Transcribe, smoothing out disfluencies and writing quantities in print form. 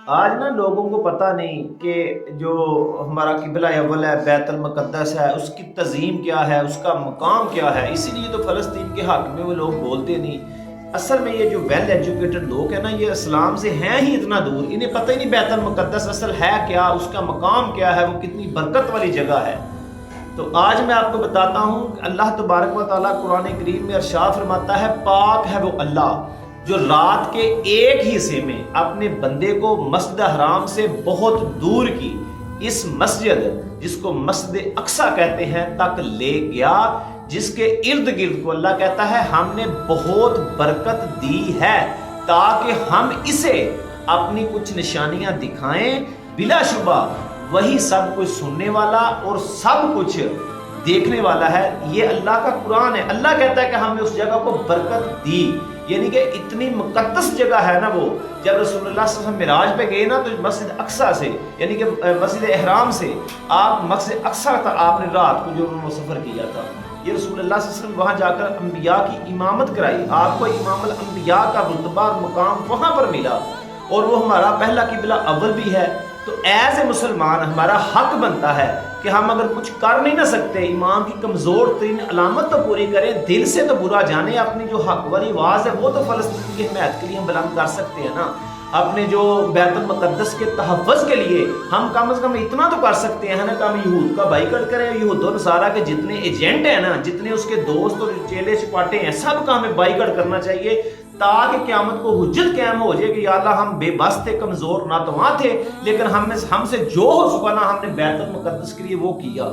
آج نا لوگوں کو پتہ نہیں کہ جو ہمارا قبلہ اول ہے بیت المقدس ہے، اس کی تعظیم کیا ہے، اس کا مقام کیا ہے۔ اسی لیے تو فلسطین کے حق میں وہ لوگ بولتے نہیں۔ اصل میں یہ جو ویل ایجوکیٹڈ لوگ ہیں نا، یہ اسلام سے ہیں ہی اتنا دور، انہیں پتہ ہی نہیں بیت المقدس اصل ہے کیا، اس کا مقام کیا ہے، وہ کتنی برکت والی جگہ ہے۔ تو آج میں آپ کو بتاتا ہوں کہ اللہ تبارک و تعالیٰ قرآن کریم میں ارشاد فرماتا ہے، پاک ہے وہ اللہ جو رات کے ایک حصے میں اپنے بندے کو مسجد حرام سے بہت دور کی اس مسجد جس کو مسجد اقصیٰ کہتے ہیں تک لے گیا، جس کے ارد گرد کو اللہ کہتا ہے ہم نے بہت برکت دی ہے تاکہ ہم اسے اپنی کچھ نشانیاں دکھائیں۔ بلا شبہ وہی سب کچھ سننے والا اور سب کچھ دیکھنے والا ہے، یہ اللہ کا قرآن ہے۔ اللہ کہتا ہے کہ ہم نے اس جگہ کو برکت دی، یعنی کہ اتنی مقدس جگہ ہے نا وہ۔ جب رسول اللہ صلی اللہ علیہ وسلم معراج پہ گئے نا، تو مسجد اقصیٰ سے یعنی کہ مسجد احرام سے آپ مسجد اقصیٰ تک آپ نے رات کو جو انہوں نے سفر کیا تھا، یہ رسول اللہ صلی اللہ علیہ وسلم وہاں جا کر انبیاء کی امامت کرائی، آپ کو امام الانبیاء کا رتبہ اور مقام وہاں پر ملا، اور وہ ہمارا پہلا قبلہ اول بھی ہے۔ تو ایسے مسلمان ہمارا حق بنتا ہے کہ ہم اگر کچھ کر نہیں نہ سکتے، ایمان کی کمزور ترین علامت تو پوری کریں، دل سے تو برا جانے، اپنی جو حق والی آواز ہے وہ تو فلسطین کی حمایت کے لیے ہم بلند کر سکتے ہیں نا، اپنے جو بیت المقدس کے تحفظ کے لیے ہم کم از کم اتنا تو کر سکتے ہیں نا کہ ہم یہود کا بائیکاٹ کریں۔ یہود و نصارہ کے جتنے ایجنٹ ہیں نا، جتنے اس کے دوست اور چیلے چپاٹے ہیں، سب کا ہمیں بائیکاٹ کرنا چاہیے، تاکہ قیامت کو حجت قائم ہو جائے کہ یا اللہ ہم بے بس تھے، کمزور ناتواں تھے، لیکن ہم سے جو ہو سکا نا ہم نے بیت المقدس کے لیے وہ کیا۔